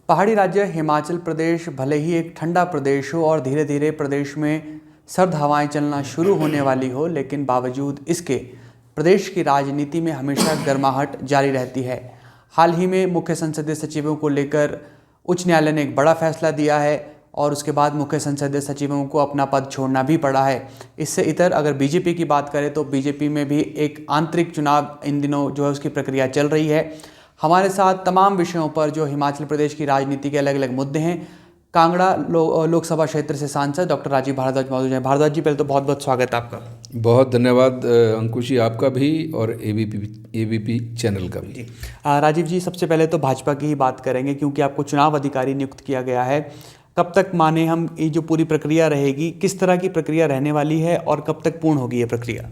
पहाड़ी राज्य हिमाचल प्रदेश भले ही एक ठंडा प्रदेश हो और धीरे धीरे प्रदेश में सर्द हवाएं चलना शुरू होने वाली हो, लेकिन बावजूद इसके प्रदेश की राजनीति में हमेशा गर्माहट जारी रहती है। हाल ही में मुख्य संसदीय सचिवों को लेकर उच्च न्यायालय ने एक बड़ा फैसला दिया है और उसके बाद मुख्य संसदीय सचिवों को अपना पद छोड़ना भी पड़ा है। इससे इतर अगर बीजेपी की बात करें तो बीजेपी में भी एक आंतरिक चुनाव इन दिनों जो है उसकी प्रक्रिया चल रही है। हमारे साथ तमाम विषयों पर जो हिमाचल प्रदेश की राजनीति के अलग अलग मुद्दे हैं, कांगड़ा लोकसभा क्षेत्र से सांसद डॉक्टर राजीव भारद्वाज मौजूद हैं। भारद्वाज जी, पहले तो बहुत बहुत स्वागत है आपका। बहुत धन्यवाद अंकुश जी, आपका भी और एबीपी चैनल का भी। जी राजीव जी, सबसे पहले तो भाजपा की ही बात करेंगे क्योंकि आपको चुनाव अधिकारी नियुक्त किया गया है। कब तक माने हम ये जो पूरी प्रक्रिया रहेगी, किस तरह की प्रक्रिया रहने वाली है और कब तक पूर्ण होगी ये प्रक्रिया?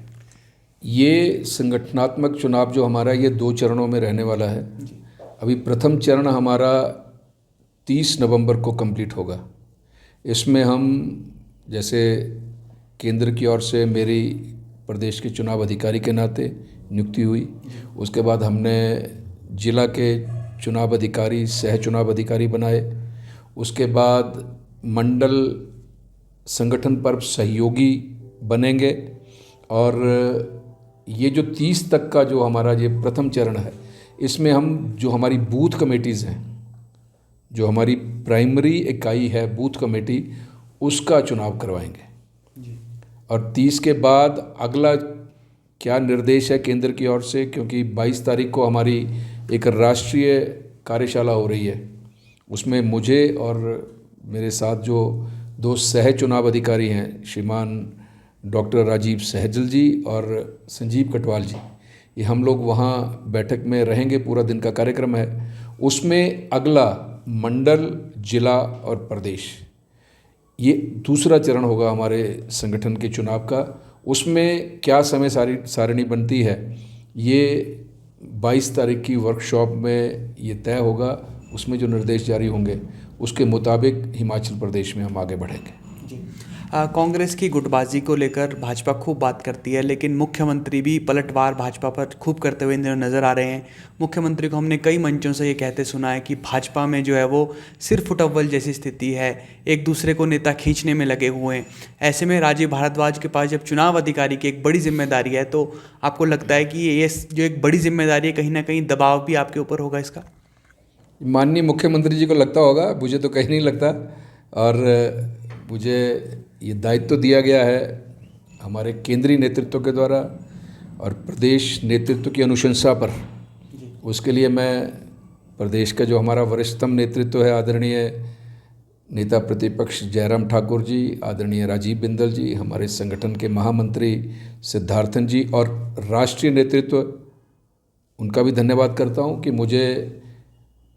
ये संगठनात्मक चुनाव जो हमारा ये 2 चरणों में रहने वाला है। अभी प्रथम चरण हमारा 30 नवंबर को कंप्लीट होगा। इसमें हम जैसे केंद्र की ओर से मेरी प्रदेश के चुनाव अधिकारी के नाते नियुक्ति हुई, उसके बाद हमने जिला के चुनाव अधिकारी सह चुनाव अधिकारी बनाए, उसके बाद मंडल संगठन पर्व सहयोगी बनेंगे और ये जो 30 तक का जो हमारा ये प्रथम चरण है, इसमें हम जो हमारी बूथ कमेटीज़ हैं, जो हमारी प्राइमरी इकाई है बूथ कमेटी, उसका चुनाव करवाएंगे। और 30 के बाद अगला क्या निर्देश है केंद्र की ओर से, क्योंकि 22 तारीख को हमारी एक राष्ट्रीय कार्यशाला हो रही है, उसमें मुझे और मेरे साथ जो 2 सह चुनाव अधिकारी हैं, श्रीमान डॉक्टर राजीव सहजल जी और संजीव कटवाल जी, ये हम लोग वहाँ बैठक में रहेंगे। पूरा दिन का कार्यक्रम है। उसमें अगला मंडल, जिला और प्रदेश, ये दूसरा चरण होगा हमारे संगठन के चुनाव का। उसमें क्या समय सारिणी बनती है, ये 22 तारीख की वर्कशॉप में ये तय होगा। उसमें जो निर्देश जारी होंगे उसके मुताबिक हिमाचल प्रदेश में हम आगे बढ़ेंगे। कांग्रेस की गुटबाजी को लेकर भाजपा खूब बात करती है, लेकिन मुख्यमंत्री भी पलटवार भाजपा पर खूब करते हुए नज़र आ रहे हैं। मुख्यमंत्री को हमने कई मंचों से ये कहते सुना है कि भाजपा में जो है वो सिर फुटअव्वल जैसी स्थिति है, एक दूसरे को नेता खींचने में लगे हुए हैं। ऐसे में राजीव भारद्वाज के पास जब चुनाव अधिकारी की एक बड़ी जिम्मेदारी है, तो आपको लगता है कि ये जो एक बड़ी जिम्मेदारी है, कहीं ना कहीं दबाव भी आपके ऊपर होगा इसका? माननीय मुख्यमंत्री जी को लगता होगा, मुझे तो कहीं नहीं लगता। और मुझे ये दायित्व दिया गया है हमारे केंद्रीय नेतृत्व के द्वारा और प्रदेश नेतृत्व की अनुशंसा पर। उसके लिए मैं प्रदेश का जो हमारा वरिष्ठतम नेतृत्व है, आदरणीय नेता प्रतिपक्ष जयराम ठाकुर जी, आदरणीय राजीव बिंदल जी, हमारे संगठन के महामंत्री सिद्धार्थन जी और राष्ट्रीय नेतृत्व, उनका भी धन्यवाद करता हूँ कि मुझे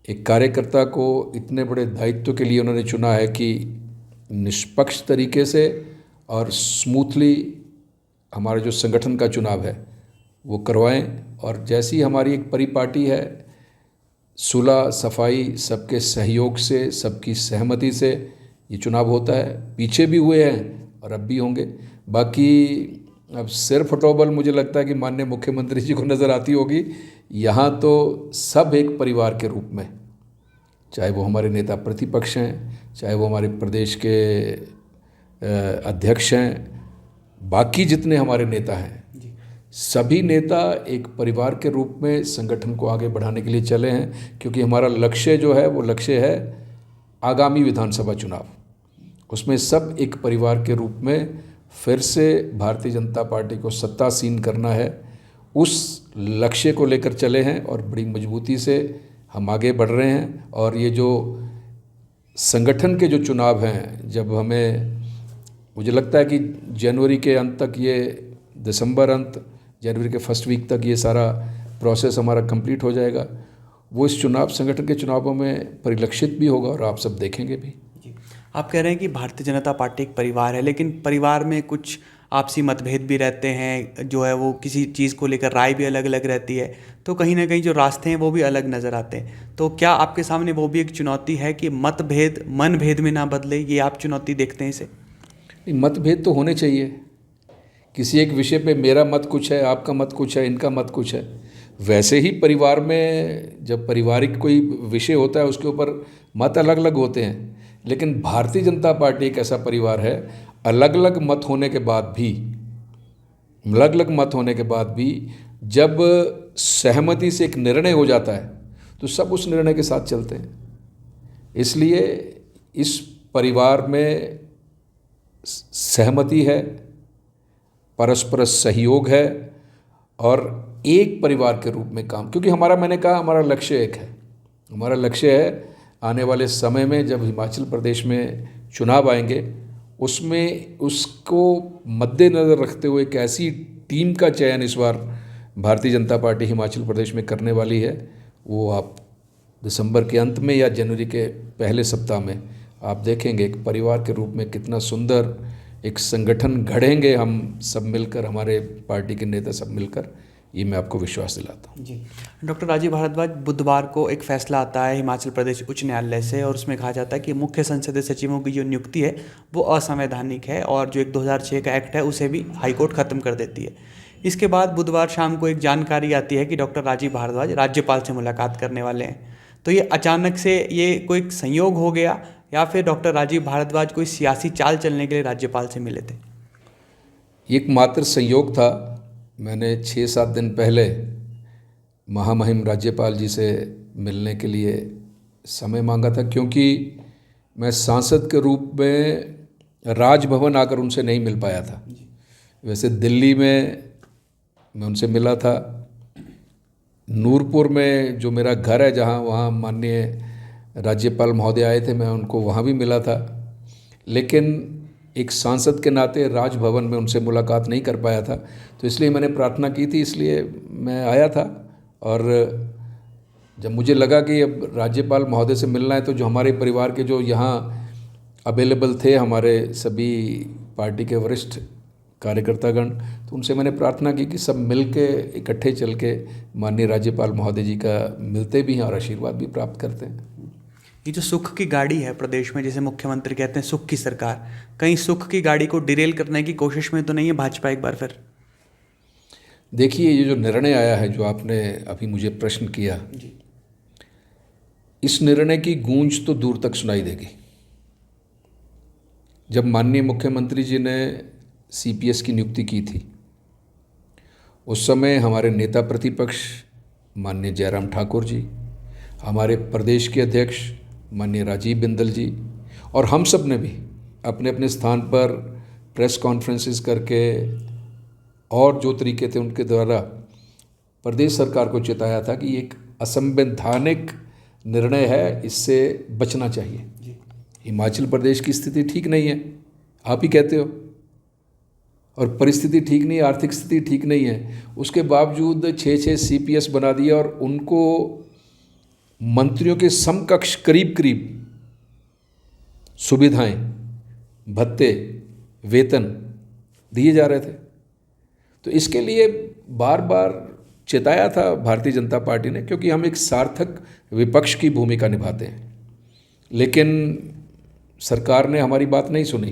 एक कार्यकर्ता को इतने बड़े दायित्व के लिए उन्होंने चुना है कि निष्पक्ष तरीके से और स्मूथली हमारा जो संगठन का चुनाव है वो करवाएं। और जैसी हमारी एक परिपाटी है, सुलह सफाई, सबके सहयोग से, सबकी सहमति से ये चुनाव होता है। पीछे भी हुए हैं और अब भी होंगे। बाकी अब सिर फटोबल मुझे लगता है कि माननीय मुख्यमंत्री जी को नज़र आती होगी। यहाँ तो सब एक परिवार के रूप में, चाहे वो हमारे नेता प्रतिपक्ष हैं, चाहे वो हमारे प्रदेश के अध्यक्ष हैं, बाकी जितने हमारे नेता हैं, सभी नेता एक परिवार के रूप में संगठन को आगे बढ़ाने के लिए चले हैं। क्योंकि हमारा लक्ष्य जो है वो लक्ष्य है आगामी विधानसभा चुनाव, उसमें सब एक परिवार के रूप में फिर से भारतीय जनता पार्टी को सत्तासीन करना है। उस लक्ष्य को लेकर चले हैं और बड़ी मजबूती से हम आगे बढ़ रहे हैं। और ये जो संगठन के जो चुनाव हैं, जब हमें, मुझे लगता है कि जनवरी के अंत तक, ये दिसंबर अंत, जनवरी के फर्स्ट वीक तक ये सारा प्रोसेस हमारा कंप्लीट हो जाएगा। वो इस चुनाव, संगठन के चुनावों में परिलक्षित भी होगा और आप सब देखेंगे भी। आप कह रहे हैं कि भारतीय जनता पार्टी एक परिवार है, लेकिन परिवार में कुछ आपसी मतभेद भी रहते हैं, जो है वो किसी चीज़ को लेकर राय भी अलग अलग रहती है, तो कहीं ना कहीं जो रास्ते हैं वो भी अलग नज़र आते हैं। तो क्या आपके सामने वो भी एक चुनौती है कि मतभेद मनभेद में ना बदले, ये आप चुनौती देखते हैं इसे? मतभेद तो होने चाहिए। किसी एक विषय पे मेरा मत कुछ है, आपका मत कुछ है, इनका मत कुछ है, वैसे ही परिवार में जब पारिवारिक कोई विषय होता है उसके ऊपर मत अलग अलग होते हैं, लेकिन भारतीय जनता पार्टी एक ऐसा परिवार है, अलग अलग मत होने के बाद भी जब सहमति से एक निर्णय हो जाता है तो सब उस निर्णय के साथ चलते हैं। इसलिए इस परिवार में सहमति है, परस्पर सहयोग है और एक परिवार के रूप में काम, क्योंकि मैंने कहा हमारा लक्ष्य एक है। हमारा लक्ष्य है आने वाले समय में जब हिमाचल प्रदेश में चुनाव आएंगे उसमें उसको मद्देनज़र रखते हुए एक ऐसी टीम का चयन इस बार भारतीय जनता पार्टी हिमाचल प्रदेश में करने वाली है। वो आप दिसंबर के अंत में या जनवरी के पहले सप्ताह में आप देखेंगे एक परिवार के रूप में कितना सुंदर एक संगठन गढ़ेंगे हम सब मिलकर, हमारे पार्टी के नेता सब मिलकर। ये मैं आपको विश्वास दिलाता हूँ। जी डॉक्टर राजीव भारद्वाज, बुधवार को एक फैसला आता है हिमाचल प्रदेश उच्च न्यायालय से और उसमें कहा जाता है कि मुख्य संसदीय सचिवों की जो नियुक्ति है वो असंवैधानिक है और जो एक 2006 का एक्ट है उसे भी हाईकोर्ट ख़त्म कर देती है। इसके बाद बुधवार शाम को एक जानकारी आती है कि डॉक्टर राजीव भारद्वाज राज्यपाल से मुलाकात करने वाले हैं। तो ये अचानक से ये कोई संयोग हो गया या फिर डॉक्टर राजीव भारद्वाज कोई सियासी चाल चलने के लिए राज्यपाल से मिले थे? एक मात्र संयोग था। मैंने 6-7 दिन पहले महामहिम राज्यपाल जी से मिलने के लिए समय मांगा था, क्योंकि मैं सांसद के रूप में राजभवन आकर उनसे नहीं मिल पाया था। वैसे दिल्ली में मैं उनसे मिला था, नूरपुर में जो मेरा घर है जहाँ, वहाँ माननीय राज्यपाल महोदय आए थे, मैं उनको वहाँ भी मिला था, लेकिन एक सांसद के नाते राजभवन में उनसे मुलाकात नहीं कर पाया था। तो इसलिए मैंने प्रार्थना की थी, इसलिए मैं आया था। और जब मुझे लगा कि अब राज्यपाल महोदय से मिलना है तो जो हमारे परिवार के जो यहाँ अवेलेबल थे, हमारे सभी पार्टी के वरिष्ठ कार्यकर्तागण, तो उनसे मैंने प्रार्थना की कि सब मिल के इकट्ठे चल के माननीय राज्यपाल महोदय जी का मिलते भी हैं और आशीर्वाद भी प्राप्त करते हैं। ये जो सुख की गाड़ी है प्रदेश में, जिसे मुख्यमंत्री कहते हैं सुख की सरकार, कहीं सुख की गाड़ी को डिरेल करने की कोशिश में तो नहीं है भाजपा एक बार फिर? देखिए, ये जो निर्णय आया है, जो आपने अभी मुझे प्रश्न किया जी, इस निर्णय की गूंज तो दूर तक सुनाई देगी। जब माननीय मुख्यमंत्री जी ने CPS की नियुक्ति की थी, उस समय हमारे नेता प्रतिपक्ष माननीय जयराम ठाकुर जी, हमारे प्रदेश के अध्यक्ष माननीय राजीव बिंदल जी और हम सब ने भी अपने अपने स्थान पर प्रेस कॉन्फ्रेंसेस करके और जो तरीके थे उनके द्वारा प्रदेश सरकार को चेताया था कि एक असंवैधानिक निर्णय है, इससे बचना चाहिए। हिमाचल प्रदेश की स्थिति ठीक नहीं है, आप ही कहते हो, और परिस्थिति ठीक नहीं है, आर्थिक स्थिति ठीक नहीं है। उसके बावजूद 6 CPS बना दिया और उनको मंत्रियों के समकक्ष करीब करीब सुविधाएं, भत्ते, वेतन दिए जा रहे थे। तो इसके लिए बार बार चेताया था भारतीय जनता पार्टी ने, क्योंकि हम एक सार्थक विपक्ष की भूमिका निभाते हैं, लेकिन सरकार ने हमारी बात नहीं सुनी।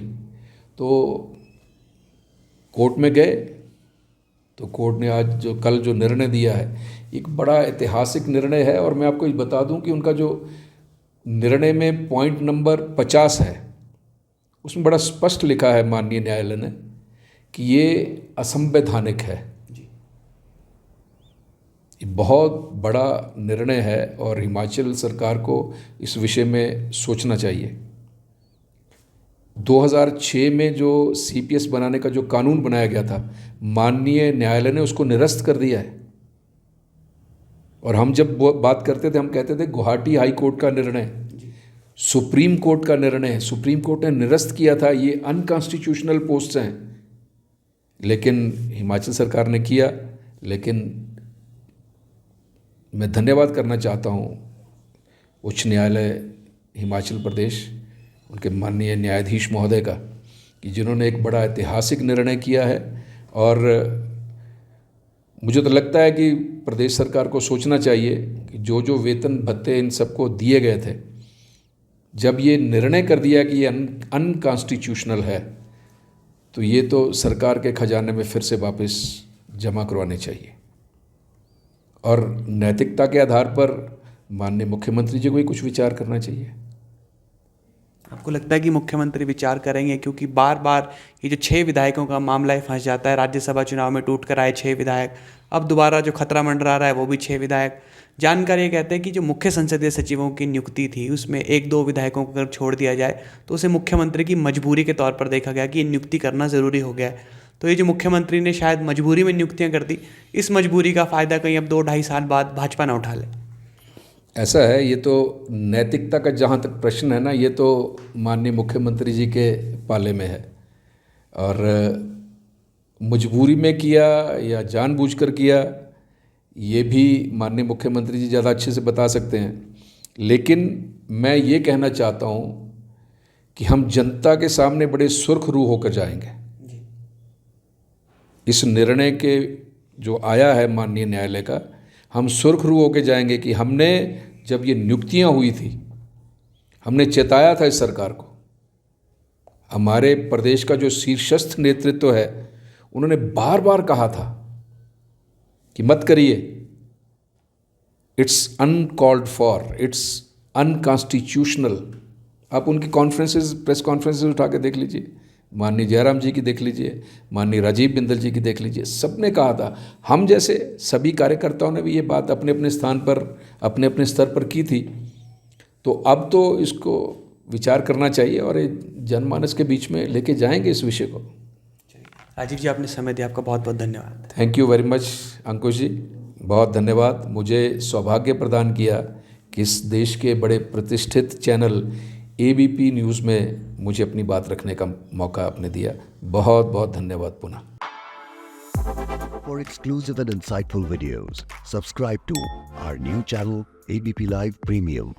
तो कोर्ट में गए, तो कोर्ट ने आज कल जो निर्णय दिया है, एक बड़ा ऐतिहासिक निर्णय है। और मैं आपको बता दूं कि उनका जो निर्णय में पॉइंट नंबर 50 है, उसमें बड़ा स्पष्ट लिखा है माननीय न्यायालय ने कि ये असंवैधानिक है। ये बहुत बड़ा निर्णय है और हिमाचल सरकार को इस विषय में सोचना चाहिए। 2006 में जो CPS बनाने का जो कानून बनाया गया था, माननीय न्यायालय ने उसको निरस्त कर दिया है। और हम जब बात करते थे, हम कहते थे गुवाहाटी हाई कोर्ट का निर्णय, सुप्रीम कोर्ट का निर्णय है, सुप्रीम कोर्ट ने निरस्त किया था, ये अनकॉन्स्टिट्यूशनल पोस्ट्स हैं। लेकिन हिमाचल सरकार ने किया। लेकिन मैं धन्यवाद करना चाहता हूँ उच्च न्यायालय हिमाचल प्रदेश, उनके माननीय न्यायाधीश महोदय का, कि जिन्होंने एक बड़ा ऐतिहासिक निर्णय किया है। और मुझे तो लगता है कि प्रदेश सरकार को सोचना चाहिए कि जो जो वेतन भत्ते इन सबको दिए गए थे, जब ये निर्णय कर दिया कि ये अनकॉन्स्टिट्यूशनल है, तो ये तो सरकार के खजाने में फिर से वापस जमा करवाने चाहिए। और नैतिकता के आधार पर माननीय मुख्यमंत्री जी को ही कुछ विचार करना चाहिए। आपको लगता है कि मुख्यमंत्री विचार करेंगे? क्योंकि बार बार ये जो 6 विधायकों का मामला ही फंस जाता है, राज्यसभा चुनाव में टूट कर आए 6 विधायक, अब दोबारा जो खतरा मंडरा रहा है वो भी 6 विधायक। जानकार ये कहते हैं कि जो मुख्य संसदीय सचिवों की नियुक्ति थी उसमें 1-2 विधायकों को अगर छोड़ दिया जाए तो उसे मुख्यमंत्री की मजबूरी के तौर पर देखा गया कि ये नियुक्ति करना ज़रूरी हो गया है। तो ये जो मुख्यमंत्री ने शायद मजबूरी में नियुक्तियाँ कर दी, इस मजबूरी का फ़ायदा कहीं अब 2-2.5 साल बाद भाजपा ना उठा ले। ऐसा है, ये तो नैतिकता का जहाँ तक प्रश्न है ना, ये तो माननीय मुख्यमंत्री जी के पाले में है। और मजबूरी में किया या जानबूझकर किया, ये भी माननीय मुख्यमंत्री जी ज़्यादा अच्छे से बता सकते हैं। लेकिन मैं ये कहना चाहता हूँ कि हम जनता के सामने बड़े सुर्खरू होकर जाएंगे। इस निर्णय के जो आया है माननीय न्यायालय का, हम सुर्खरू होकर जाएंगे कि हमने जब ये नियुक्तियां हुई थी, हमने चेताया था इस सरकार को। हमारे प्रदेश का जो शीर्षस्थ नेतृत्व है, उन्होंने बार बार कहा था कि मत करिए, it's uncalled for, it's unconstitutional. आप उनकी कॉन्फ्रेंसेस, प्रेस कॉन्फ्रेंसेस उठा के देख लीजिए, माननीय जयराम जी की देख लीजिए, माननीय राजीव बिंदल जी की देख लीजिए, सबने कहा था। हम जैसे सभी कार्यकर्ताओं ने भी ये बात अपने अपने स्थान पर, अपने अपने स्तर पर की थी। तो अब तो इसको विचार करना चाहिए और जनमानस के बीच में लेके जाएंगे इस विषय को। राजीव जी, आपने समय दिया, आपका बहुत बहुत धन्यवाद। थैंक यू वेरी मच अंकुश जी, बहुत धन्यवाद। मुझे सौभाग्य प्रदान किया कि इस देश के बड़े प्रतिष्ठित चैनल ABP न्यूज़ में मुझे अपनी बात रखने का मौका आपने दिया। बहुत बहुत धन्यवाद पुनः। For exclusive and insightful videos, subscribe to our new channel ABP Live Premium.